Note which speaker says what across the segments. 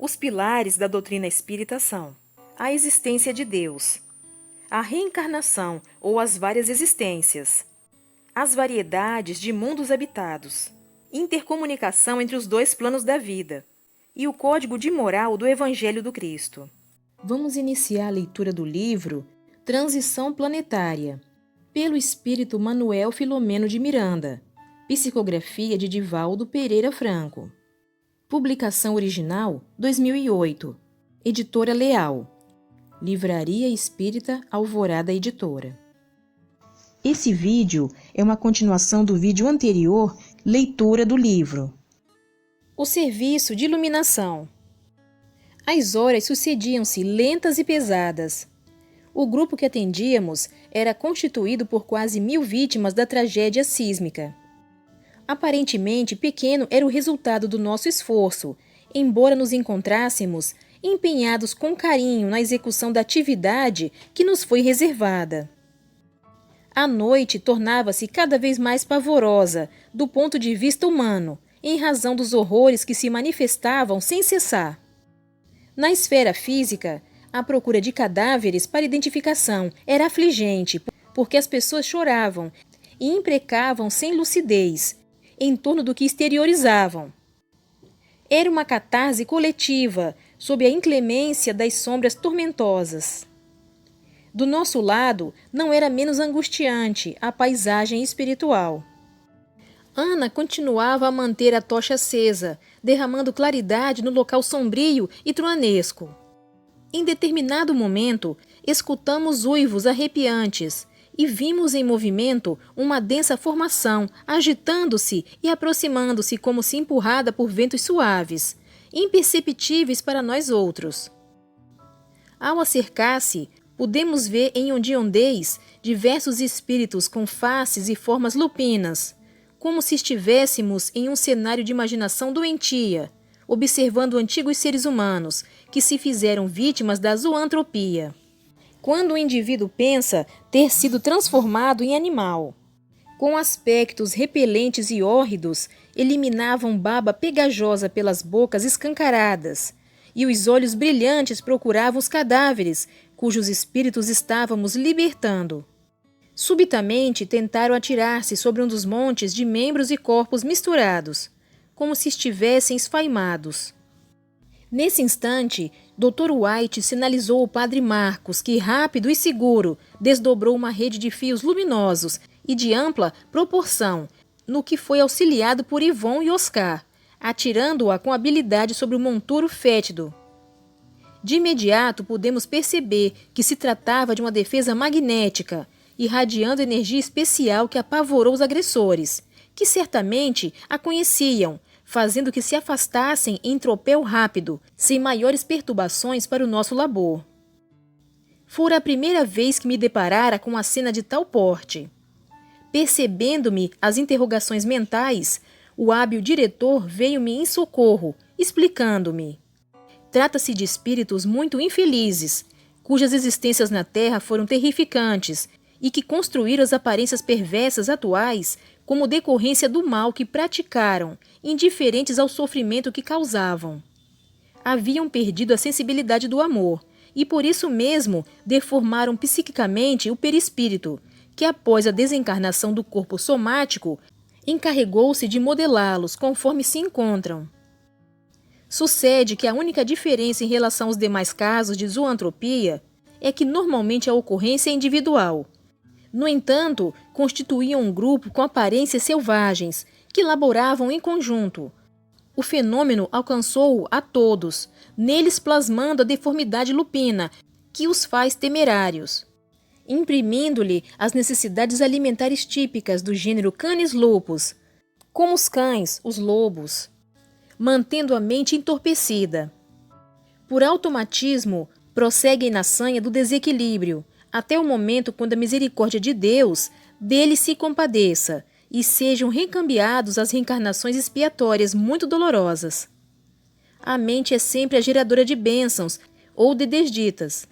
Speaker 1: Os pilares da doutrina espírita são a existência de Deus, a reencarnação ou as várias existências, as variedades de mundos habitados, intercomunicação entre os dois planos da vida e o código de moral do Evangelho do Cristo. Vamos iniciar a leitura do livro Transição Planetária, pelo espírito Manuel Filomeno de Miranda, psicografia de Divaldo Pereira Franco. Publicação original 2008, editora Leal, Livraria Espírita Alvorada Editora. Esse vídeo é uma continuação do vídeo anterior, leitura do livro. O serviço de iluminação. As horas sucediam-se lentas e pesadas. O grupo que atendíamos era constituído por quase 1000 vítimas da tragédia sísmica. Aparentemente pequeno era o resultado do nosso esforço, embora nos encontrássemos empenhados com carinho na execução da atividade que nos foi reservada. A noite tornava-se cada vez mais pavorosa do ponto de vista humano, em razão dos horrores que se manifestavam sem cessar. Na esfera física, a procura de cadáveres para identificação era afligente, porque as pessoas choravam e imprecavam sem lucidez em torno do que exteriorizavam. Era uma catarse coletiva, sob a inclemência das sombras tormentosas. Do nosso lado, não era menos angustiante a paisagem espiritual. Ana continuava a manter a tocha acesa, derramando claridade no local sombrio e truanesco. Em determinado momento, escutamos uivos arrepiantes e vimos em movimento uma densa formação, agitando-se e aproximando-se como se empurrada por ventos suaves, imperceptíveis para nós outros. Ao acercar-se, pudemos ver em ondeondez diversos espíritos com faces e formas lupinas, como se estivéssemos em um cenário de imaginação doentia, observando antigos seres humanos que se fizeram vítimas da zoantropia. Quando o indivíduo pensa ter sido transformado em animal, com aspectos repelentes e hórridos, eliminavam baba pegajosa pelas bocas escancaradas, e os olhos brilhantes procuravam os cadáveres, cujos espíritos estávamos libertando. Subitamente tentaram atirar-se sobre um dos montes de membros e corpos misturados, como se estivessem esfaimados. Nesse instante, Dr. White sinalizou ao Padre Marcos que, rápido e seguro, desdobrou uma rede de fios luminosos e de ampla proporção, no que foi auxiliado por Yvon e Oscar, atirando-a com habilidade sobre o monturo fétido. De imediato pudemos perceber que se tratava de uma defesa magnética, irradiando energia especial que apavorou os agressores, que certamente a conheciam, fazendo que se afastassem em tropel rápido, sem maiores perturbações para o nosso labor. Fora a primeira vez que me deparara com uma cena de tal porte. Percebendo-me as interrogações mentais, o hábil diretor veio-me em socorro, explicando-me. Trata-se de espíritos muito infelizes, cujas existências na Terra foram terrificantes e que construíram as aparências perversas atuais como decorrência do mal que praticaram, indiferentes ao sofrimento que causavam. Haviam perdido a sensibilidade do amor e por isso mesmo deformaram psiquicamente o perispírito, que após a desencarnação do corpo somático, encarregou-se de modelá-los conforme se encontram. Sucede que a única diferença em relação aos demais casos de zoantropia é que normalmente a ocorrência é individual. No entanto, constituíam um grupo com aparências selvagens, que laboravam em conjunto. O fenômeno alcançou a todos, neles plasmando a deformidade lupina, que os faz temerários, imprimindo-lhe as necessidades alimentares típicas do gênero Canis lupus, como os cães, os lobos, mantendo a mente entorpecida. Por automatismo, prosseguem na sanha do desequilíbrio, até o momento quando a misericórdia de Deus dele se compadeça e sejam recambiados às reencarnações expiatórias muito dolorosas. A mente é sempre a geradora de bênçãos ou de desditas,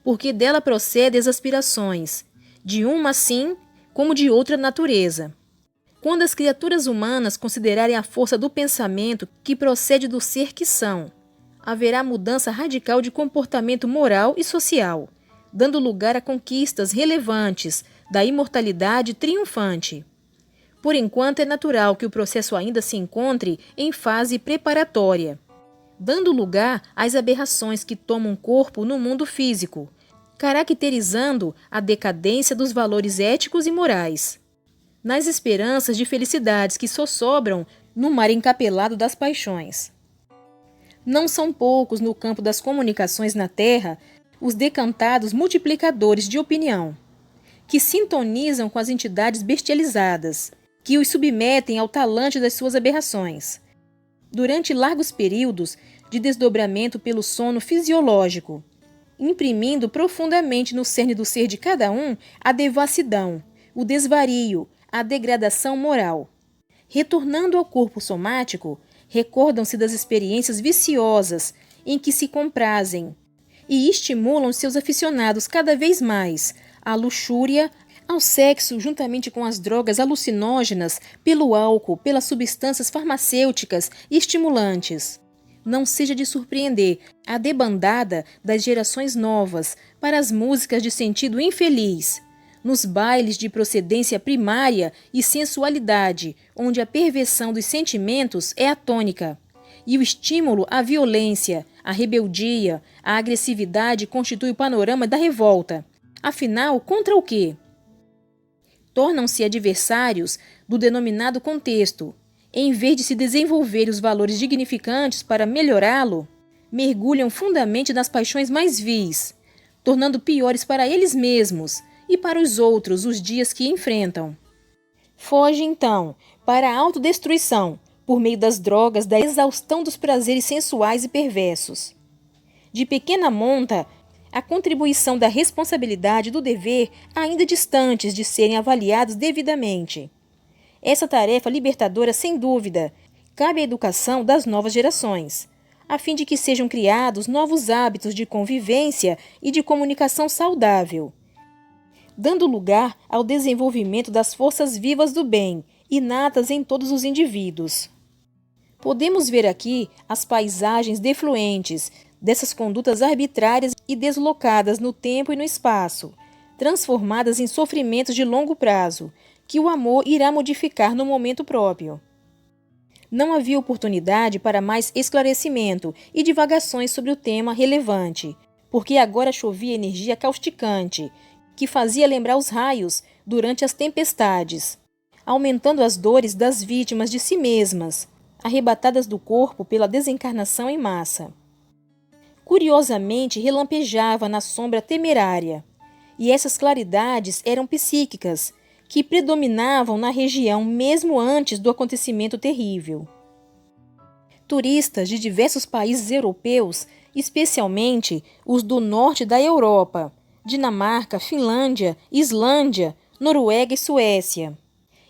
Speaker 1: porque dela procedem as aspirações, de uma sim, como de outra natureza. Quando as criaturas humanas considerarem a força do pensamento que procede do ser que são, haverá mudança radical de comportamento moral e social, dando lugar a conquistas relevantes da imortalidade triunfante. Por enquanto, é natural que o processo ainda se encontre em fase preparatória, dando lugar às aberrações que tomam corpo no mundo físico, caracterizando a decadência dos valores éticos e morais. Nas esperanças de felicidades que sossobram no mar encapelado das paixões. Não são poucos no campo das comunicações na Terra os decantados multiplicadores de opinião, que sintonizam com as entidades bestializadas, que os submetem ao talante das suas aberrações. Durante largos períodos de desdobramento pelo sono fisiológico, imprimindo profundamente no cerne do ser de cada um a devassidão, o desvario, a degradação moral. Retornando ao corpo somático, recordam-se das experiências viciosas em que se comprazem e estimulam seus aficionados cada vez mais à luxúria, ao sexo juntamente com as drogas alucinógenas, pelo álcool, pelas substâncias farmacêuticas e estimulantes. Não seja de surpreender a debandada das gerações novas para as músicas de sentido infeliz, nos bailes de procedência primária e sensualidade, onde a perversão dos sentimentos é a tônica, e o estímulo à violência, à rebeldia, à agressividade constitui o panorama da revolta. Afinal, contra o quê? Tornam-se adversários do denominado contexto. Em vez de se desenvolver os valores dignificantes para melhorá-lo, mergulham fundamente nas paixões mais vis, tornando piores para eles mesmos e para os outros os dias que enfrentam. Foge, então, para a autodestruição, por meio das drogas, da exaustão dos prazeres sensuais e perversos. De pequena monta, a contribuição da responsabilidade e do dever ainda distantes de serem avaliados devidamente. Essa tarefa libertadora, sem dúvida, cabe à educação das novas gerações, a fim de que sejam criados novos hábitos de convivência e de comunicação saudável, dando lugar ao desenvolvimento das forças vivas do bem, inatas em todos os indivíduos. Podemos ver aqui as paisagens defluentes dessas condutas arbitrárias e deslocadas no tempo e no espaço, transformadas em sofrimentos de longo prazo, que o amor irá modificar no momento próprio. Não havia oportunidade para mais esclarecimento e divagações sobre o tema relevante, porque agora chovia energia causticante, que fazia lembrar os raios durante as tempestades, aumentando as dores das vítimas de si mesmas, arrebatadas do corpo pela desencarnação em massa. Curiosamente, relampejava na sombra temerária, e essas claridades eram psíquicas, que predominavam na região mesmo antes do acontecimento terrível. Turistas de diversos países europeus, especialmente os do norte da Europa, Dinamarca, Finlândia, Islândia, Noruega e Suécia,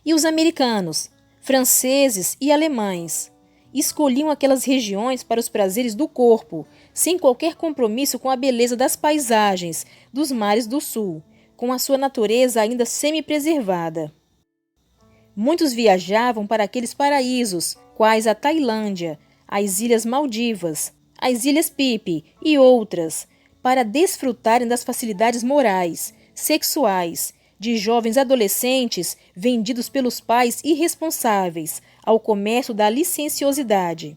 Speaker 1: e os americanos, franceses e alemães, escolhiam aquelas regiões para os prazeres do corpo, sem qualquer compromisso com a beleza das paisagens dos mares do sul, com a sua natureza ainda semi-preservada. Muitos viajavam para aqueles paraísos, quais a Tailândia, as Ilhas Maldivas, as Ilhas Pipe e outras, para desfrutarem das facilidades morais, sexuais, de jovens adolescentes vendidos pelos pais irresponsáveis ao comércio da licenciosidade.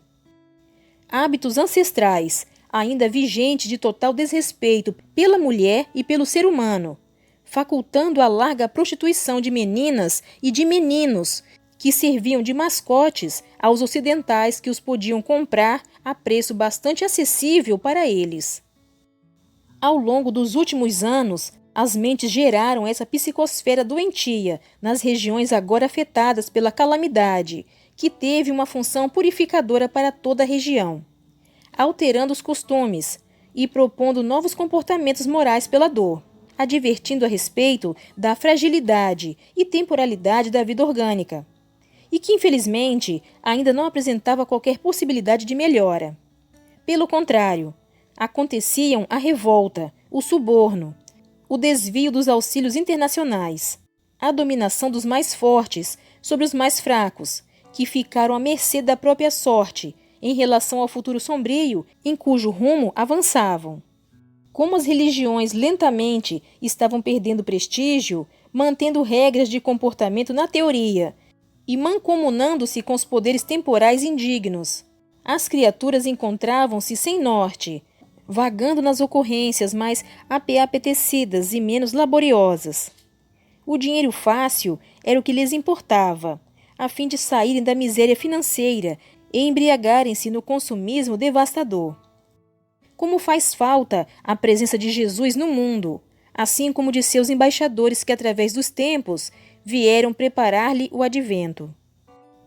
Speaker 1: Hábitos ancestrais, ainda vigentes de total desrespeito pela mulher e pelo ser humano, facultando a larga prostituição de meninas e de meninos que serviam de mascotes aos ocidentais que os podiam comprar a preço bastante acessível para eles. Ao longo dos últimos anos, as mentes geraram essa psicosfera doentia nas regiões agora afetadas pela calamidade, que teve uma função purificadora para toda a região, alterando os costumes e propondo novos comportamentos morais pela dor, advertindo a respeito da fragilidade e temporalidade da vida orgânica, e que, infelizmente, ainda não apresentava qualquer possibilidade de melhora. Pelo contrário, aconteciam a revolta, o suborno, o desvio dos auxílios internacionais, a dominação dos mais fortes sobre os mais fracos, que ficaram à mercê da própria sorte em relação ao futuro sombrio em cujo rumo avançavam. Como as religiões lentamente estavam perdendo prestígio, mantendo regras de comportamento na teoria e mancomunando-se com os poderes temporais indignos, as criaturas encontravam-se sem norte, vagando nas ocorrências mais apetecidas e menos laboriosas. O dinheiro fácil era o que lhes importava, a fim de saírem da miséria financeira e embriagarem-se no consumismo devastador. Como faz falta a presença de Jesus no mundo, assim como de seus embaixadores que, através dos tempos, vieram preparar-lhe o advento.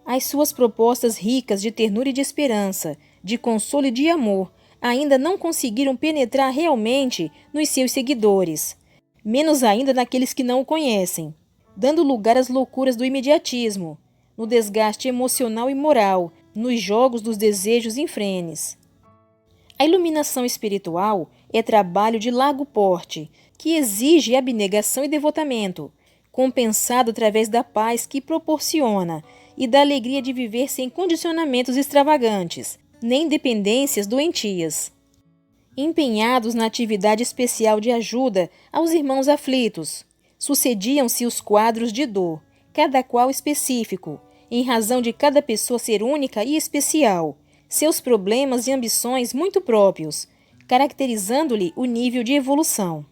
Speaker 1: As suas propostas ricas de ternura e de esperança, de consolo e de amor, ainda não conseguiram penetrar realmente nos seus seguidores, menos ainda naqueles que não o conhecem, dando lugar às loucuras do imediatismo, no desgaste emocional e moral, nos jogos dos desejos infrenes. A iluminação espiritual é trabalho de largo porte, que exige abnegação e devotamento, compensado através da paz que proporciona e da alegria de viver sem condicionamentos extravagantes, nem dependências doentias. Empenhados na atividade especial de ajuda aos irmãos aflitos, sucediam-se os quadros de dor, cada qual específico, em razão de cada pessoa ser única e especial, seus problemas e ambições muito próprios, caracterizando-lhe o nível de evolução.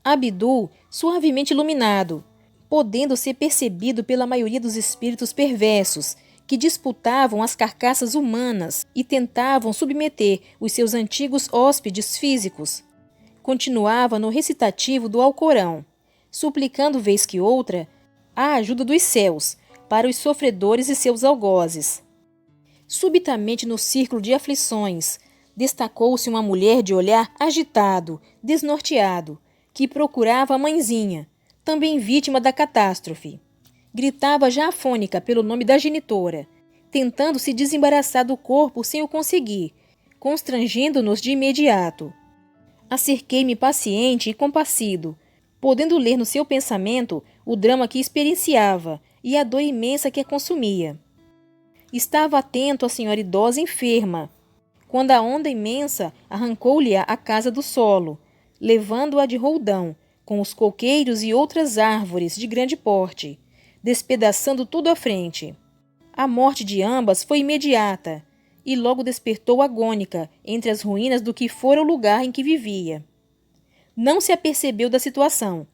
Speaker 1: Abdul, suavemente iluminado, podendo ser percebido pela maioria dos espíritos perversos, que disputavam as carcaças humanas e tentavam submeter os seus antigos hóspedes físicos, continuava no recitativo do Alcorão, suplicando vez que outra a ajuda dos céus para os sofredores e seus algozes. Subitamente no círculo de aflições, destacou-se uma mulher de olhar agitado, desnorteado, que procurava a mãezinha, também vítima da catástrofe. Gritava já afônica pelo nome da genitora, tentando se desembaraçar do corpo sem o conseguir, constrangendo-nos de imediato. Acerquei-me paciente e compassido, podendo ler no seu pensamento o drama que experienciava e a dor imensa que a consumia. Estava atento à senhora idosa enferma, quando a onda imensa arrancou-lhe a casa do solo, levando-a de roldão, com os coqueiros e outras árvores de grande porte, despedaçando tudo à frente. A morte de ambas foi imediata, e logo despertou agônica entre as ruínas do que fora o lugar em que vivia. Não se apercebeu da situação,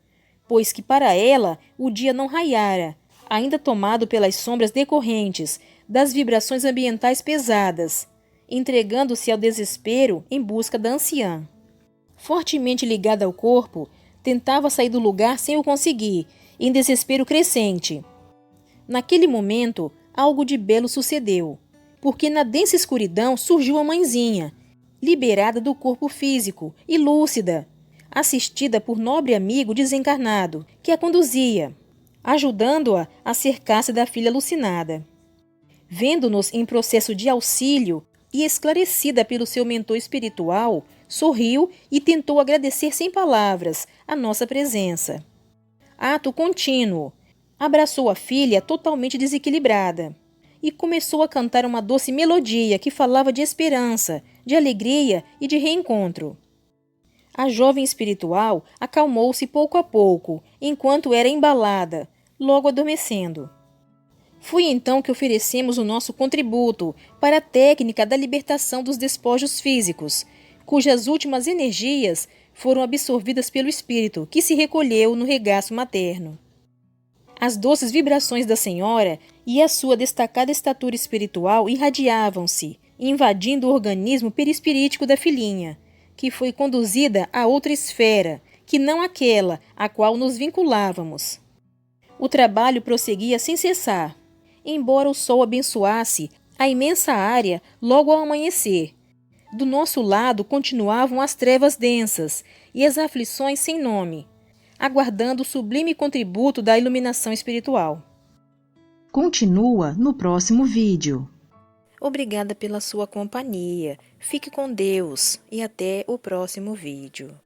Speaker 1: pois que para ela o dia não raiara, ainda tomado pelas sombras decorrentes das vibrações ambientais pesadas, entregando-se ao desespero em busca da anciã. Fortemente ligada ao corpo, tentava sair do lugar sem o conseguir, em desespero crescente. Naquele momento, algo de belo sucedeu, porque na densa escuridão surgiu a mãezinha, liberada do corpo físico e lúcida, assistida por nobre amigo desencarnado, que a conduzia, ajudando-a a cercar-se da filha alucinada. Vendo-nos em processo de auxílio e esclarecida pelo seu mentor espiritual, sorriu e tentou agradecer sem palavras a nossa presença. Ato contínuo. Abraçou a filha totalmente desequilibrada e começou a cantar uma doce melodia que falava de esperança, de alegria e de reencontro. A jovem espiritual acalmou-se pouco a pouco, enquanto era embalada, logo adormecendo. Foi então que oferecemos o nosso contributo para a técnica da libertação dos despojos físicos, cujas últimas energias foram absorvidas pelo espírito, que se recolheu no regaço materno. As doces vibrações da senhora e a sua destacada estatura espiritual irradiavam-se, invadindo o organismo perispirítico da filhinha, que foi conduzida a outra esfera, que não aquela a qual nos vinculávamos. O trabalho prosseguia sem cessar, embora o sol abençoasse a imensa área logo ao amanhecer. Do nosso lado continuavam as trevas densas e as aflições sem nome, aguardando o sublime contributo da iluminação espiritual.
Speaker 2: Continua no próximo vídeo.
Speaker 1: Obrigada pela sua companhia. Fique com Deus e até o próximo vídeo.